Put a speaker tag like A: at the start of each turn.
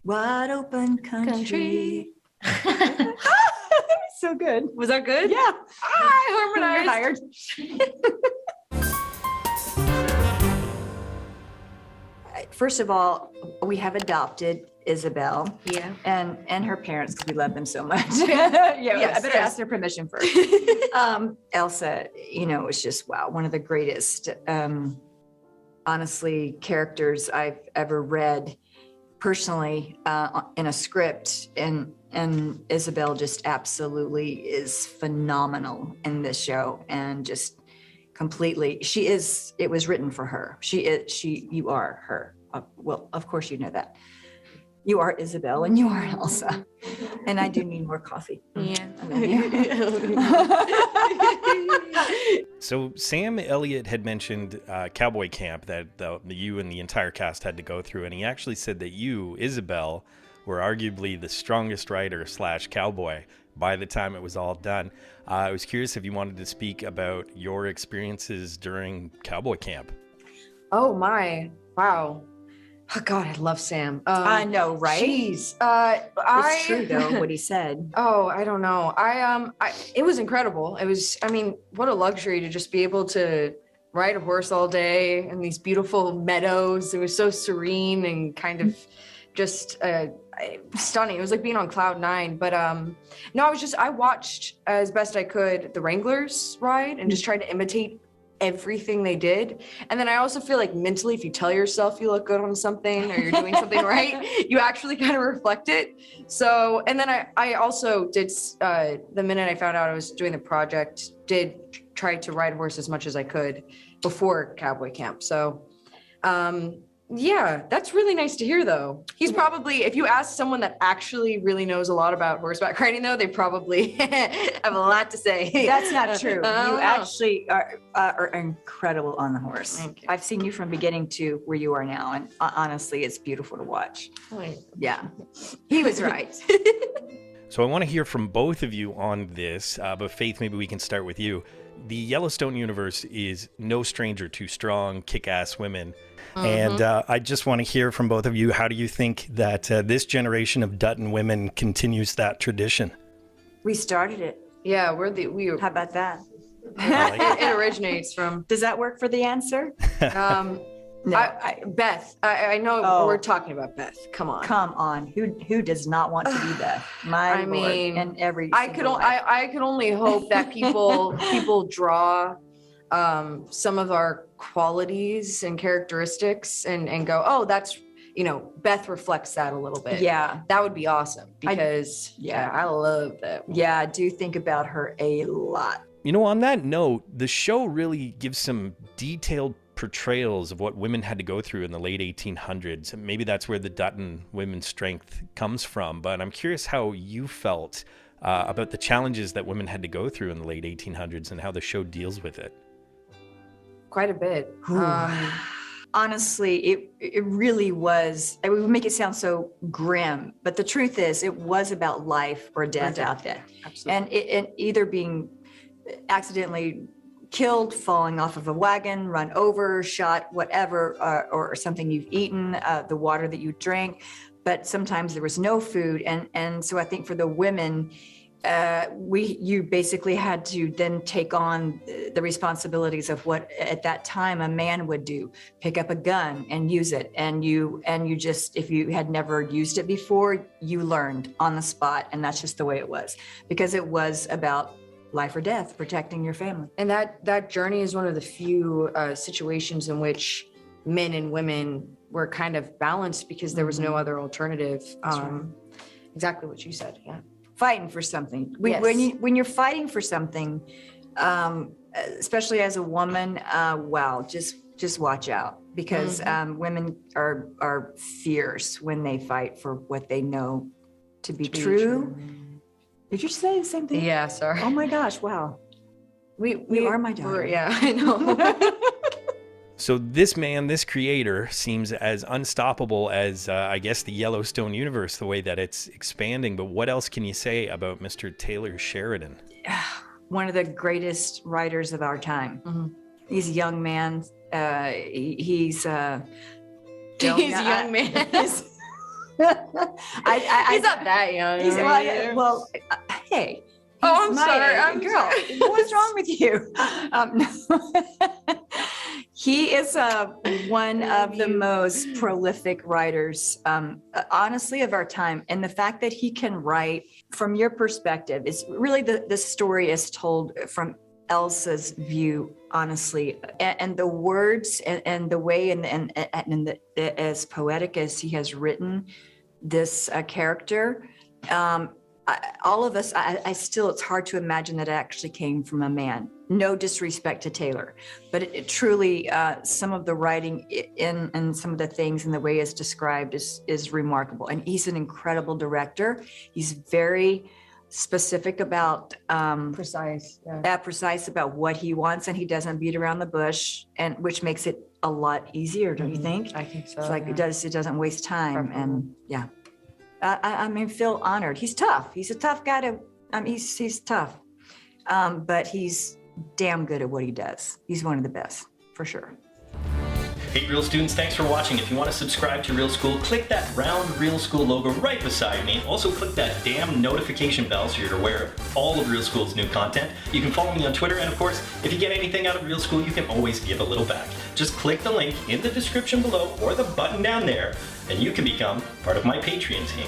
A: Wide open country. So good.
B: Was that good?
A: Yeah.
B: I harmonized.
A: First of all, we have adopted Isabel.
B: Yeah.
A: And her parents, because we love them so much. I better ask their permission first. Elsa, was just, wow, one of the greatest, honestly, characters I've ever read personally in a script. And Isabel just absolutely is phenomenal in this show, and just completely, it was written for her. You are her. Well, of course you know that. You are Isabel and you are Elsa. And I do need more coffee.
B: Yeah.
C: So Sam Elliot had mentioned Cowboy Camp that you and the entire cast had to go through, and he actually said that you, Isabel, were arguably the strongest writer / cowboy by the time it was all done. I was curious if you wanted to speak about your experiences during Cowboy Camp.
B: Oh my, wow. Oh God, I love Sam.
A: I know, right?
B: Jeez.
A: It's true though, what he said.
B: Oh, I don't know. It was incredible. It was, what a luxury to just be able to ride a horse all day in these beautiful meadows. It was so serene and kind of just stunning. It was like being on cloud 9. But no, I watched as best I could the Wranglers ride and just tried to imitate everything they did. And then I also feel like mentally, if you tell yourself you look good on something or you're doing something right, you actually kind of reflect it. So, and then I also did, the minute I found out I was doing the project, did try to ride a horse as much as I could before Cowboy Camp. So, yeah, that's really nice to hear though. He's probably, if you ask someone that actually really knows a lot about horseback riding though, they probably have a lot to say.
A: That's not true. You actually are incredible on the horse.
B: Thank you.
A: I've seen you from beginning to where you are now, and honestly, it's beautiful to watch. Yeah, he was right.
C: So I want to hear from both of you on this, but Faith, maybe we can start with you. The Yellowstone universe is no stranger to strong, kick-ass women. And I just want to hear from both of you, how do you think that this generation of Dutton women continues that tradition?
A: We started it.
B: Yeah,
A: How about that?
B: it originates from.
A: Does that work for the answer?
B: No. Beth, I know we're talking about Beth. Come on.
A: Who does not want to be Beth? My Lord, and every
B: I could only hope that people draw some of our qualities and characteristics and go, oh, that's, Beth reflects that a little bit.
A: Yeah.
B: That would be awesome because I love that.
A: Yeah, I do think about her a lot.
C: On that note, the show really gives some detailed portrayals of what women had to go through in the late 1800s. And maybe that's where the Dutton women's strength comes from. But I'm curious how you felt about the challenges that women had to go through in the late 1800s and how the show deals with it.
B: Quite a bit.
A: Honestly, it really was. I would make it sound so grim, but the truth is, it was about life or death out there.
B: Absolutely.
A: And either being accidentally killed, falling off of a wagon, run over, shot, whatever, or something you've eaten, the water that you drank. But sometimes there was no food, and so I think for the women, you basically had to then take on the responsibilities of what at that time a man would do, pick up a gun and use it. And you just, if you had never used it before, you learned on the spot. And that's just the way it was, because it was about life or death, protecting your family.
B: And that journey is one of the few situations in which men and women were kind of balanced because there was no other alternative.
A: Right.
B: Exactly what you said. Yeah.
A: Fighting for something.
B: Yes.
A: When you're fighting for something, especially as a woman, wow, just watch out, because women are fierce when they fight for what they know to be true. Did you say the same thing?
B: Yeah, sorry.
A: Oh my gosh, wow. We are my daughter.
B: Yeah, I know.
C: So this creator, seems as unstoppable as, I guess, the Yellowstone universe, the way that it's expanding. But what else can you say about Mr. Taylor Sheridan?
A: One of the greatest writers of our time. Mm-hmm. He's a young man. He's a young man.
B: He's not that young.
A: He's, well, hey.
B: Oh, I'm
A: my
B: sorry.
A: girl. What's wrong with you? No. He is one of the most prolific writers, honestly, of our time. And the fact that he can write from your perspective is really the story is told from Elsa's view, honestly, and the words and the way and as poetic as he has written this character. All of us, I still, it's hard to imagine that it actually came from a man. No disrespect to Taylor, but it truly, some of the writing and some of the things and the way it's described is remarkable. And he's an incredible director. He's very specific about
B: Precise.
A: precise about what he wants, and he doesn't beat around the bush, and which makes it a lot easier, don't you think?
B: I think so.
A: It's like
B: yeah.
A: it doesn't waste time,
B: Definitely.
A: and yeah. I mean, feel honored. He's tough. He's a tough guy to. He's tough, but he's damn good at what he does. He's one of the best, for sure.
D: Hey Real students, thanks for watching. If you want to subscribe to Real School, click that round Real School logo right beside me. Also click that damn notification bell so you're aware of all of Real School's new content. You can follow me on Twitter, and of course, if you get anything out of Real School, you can always give a little back. Just click the link in the description below or the button down there, and you can become part of my Patreon team.